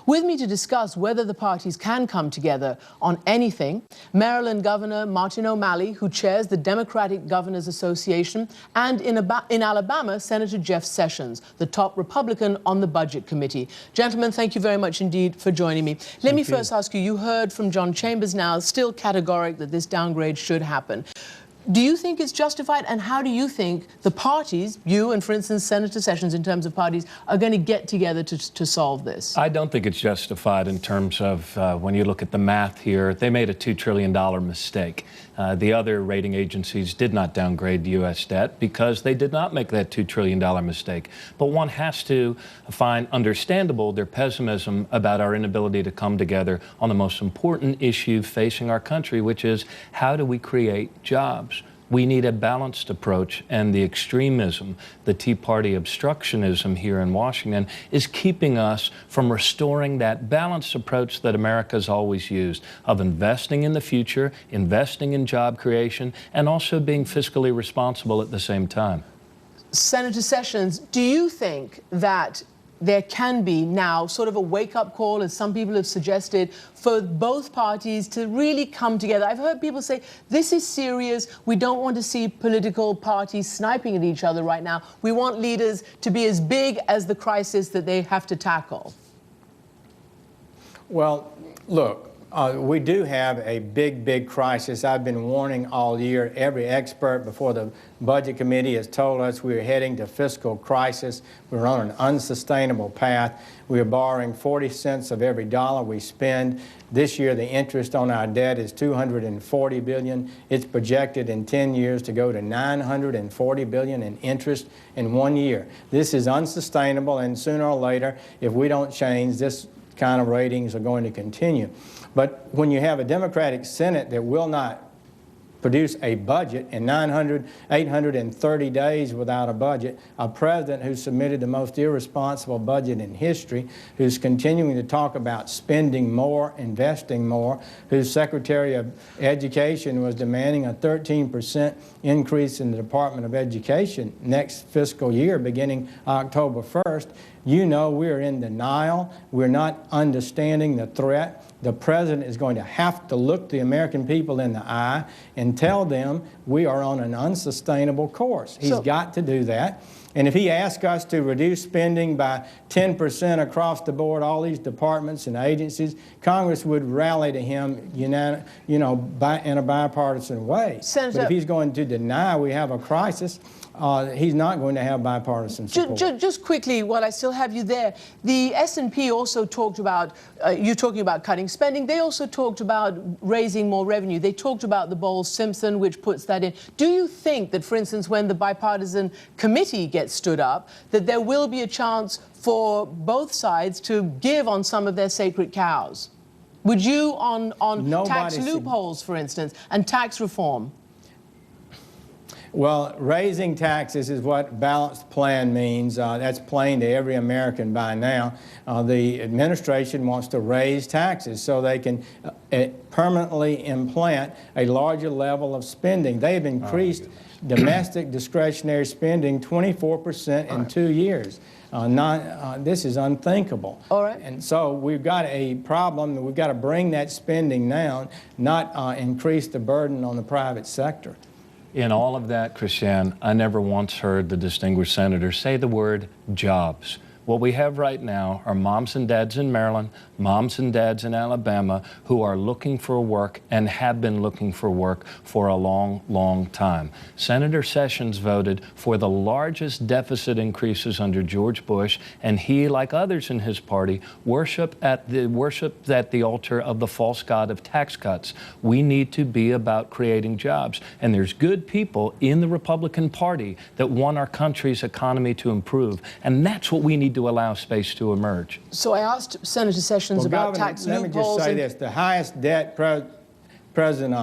With me to discuss whether the parties can come together on anything, Maryland Governor Martin O'Malley, who chairs the Democratic Governors Association, and in Alabama, Senator Jeff Sessions, the top Republican on the Budget Committee. Gentlemen, thank you very much indeed for joining me. Let me first ask you, you heard from John Chambers now, still categoric that this downgrade should happen. Do you think it's justified, and how do you think the parties, you and, for instance, Senator Sessions, in terms of parties, are going to get together to solve this? I don't think it's justified in terms of when you look at the math here. They made a $2 trillion mistake. The other rating agencies did not downgrade U.S. debt because they did not make that $2 trillion mistake. But one has to find understandable their pessimism about our inability to come together on the most important issue facing our country, which is how do we create jobs? We need a balanced approach, and the extremism, the Tea Party obstructionism here in Washington is keeping us from restoring that balanced approach that America's always used of investing in the future, investing in job creation, and also being fiscally responsible at the same time. Senator Sessions, do you think that there can be now sort of a wake-up call, as some people have suggested, for both parties to really come together? I've heard people say, this is serious. We don't want to see political parties sniping at each other right now. We want leaders to be as big as the crisis that they have to tackle. Well, look, we do have a big crisis. I've been warning all year. Every expert before the Budget Committee has told us we're heading to fiscal crisis. We're on an unsustainable path. We are borrowing 40 cents of every dollar we spend. This year, the interest on our debt is $240 billion. It's projected in 10 years to go to $940 billion in interest in 1 year. This is unsustainable, and sooner or later, if we don't change, this kind of ratings are going to continue. But when you have a Democratic Senate that will not produce a budget in 830 days without a budget, a president who submitted the most irresponsible budget in history, who's continuing to talk about spending more, investing more, whose Secretary of Education was demanding a 13% increase in the Department of Education next fiscal year beginning October 1st, you know we're in denial. We're not understanding the threat. The president is going to have to look the American people in the eye and tell them we are on an unsustainable course. He's got to do that. And if he asks us to reduce spending by 10% across the board, all these departments and agencies, Congress would rally to him, in a bipartisan way. Senator, but if he's going to deny we have a crisis, he's not going to have bipartisan support. Just quickly, while I still have you there, the S&P also talked about, you talking about cutting spending, they also talked about raising more revenue. They talked about the Bowles-Simpson, which puts that in. Do you think that, for instance, when the bipartisan committee gets stood up, that there will be a chance for both sides to give on some of their sacred cows? Would you on tax loopholes, for instance, and tax reform? Well, raising taxes is what balanced plan means. That's plain to every American by now. The administration wants to raise taxes so they can permanently implant a larger level of spending. They've increased domestic discretionary spending 24% in 2 years. This is unthinkable. All right. And so we've got a problem. We've got to bring that spending down, not increase the burden on the private sector. In all of that, Christiane, I never once heard the distinguished senator say the word jobs. What we have right now are moms and dads in Maryland, moms and dads in Alabama who are looking for work and have been looking for work for a long time. Senator Sessions voted for the largest deficit increases under George Bush, and he, like others in his party, worshipped at the altar of the false god of tax cuts. We need to be about creating jobs, and there's good people in the Republican Party that want our country's economy to improve, and that's what we need to allow space to emerge. So I asked Senator Sessions about tax loopholes. Let me just say this. The highest debt President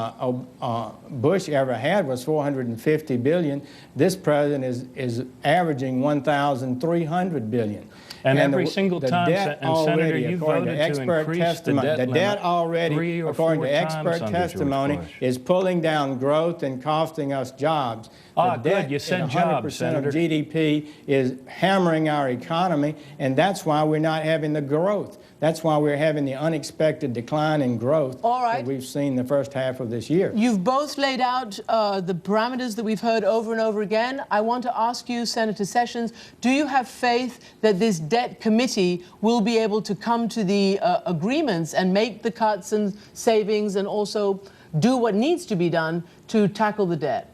Bush ever had was $450 billion. This president is averaging $1,300 billion. And every single time, Senator, you voted to increase the debt limit. The debt already, according to expert testimony, is pulling down growth and costing us jobs. The debt, you said 100% Senator. of GDP is hammering our economy, and that's why we're not having the growth That's why we're having the unexpected decline in growth All right. that we've seen the first half of this year. You've both laid out the parameters that we've heard over and over again. I want to ask you, Senator Sessions, do you have faith that this debt committee will be able to come to the agreements and make the cuts and savings and also do what needs to be done to tackle the debt?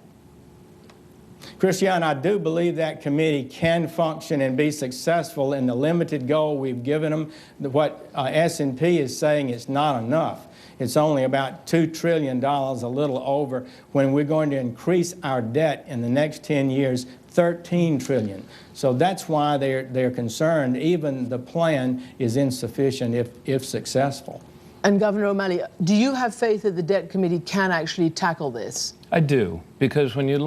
Christiane, I do believe that committee can function and be successful in the limited goal we've given them. What S&P is saying is not enough. It's only about $2 trillion, a little over, when we're going to increase our debt in the next 10 years, $13 trillion. So that's why they're concerned. Even the plan is insufficient if successful. And Governor O'Malley, do you have faith that the debt committee can actually tackle this? I do, because when you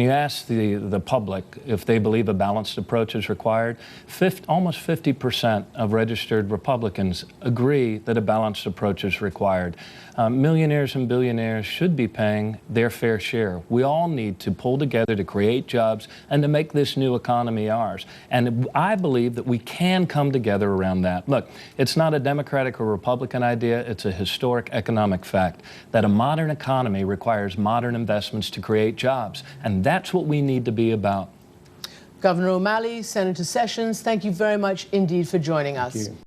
ask the public if they believe a balanced approach is required, almost 50% of registered Republicans agree that a balanced approach is required. Millionaires and billionaires should be paying their fair share. We all need to pull together to create jobs and to make this new economy ours. And I believe that we can come together around that. Look, it's not a Democratic or Republican idea, it's a historic economic fact that a modern economy requires modern investments to create jobs, and that's what we need to be about. Governor O'Malley, Senator Sessions, thank you very much indeed for joining us. Thank you.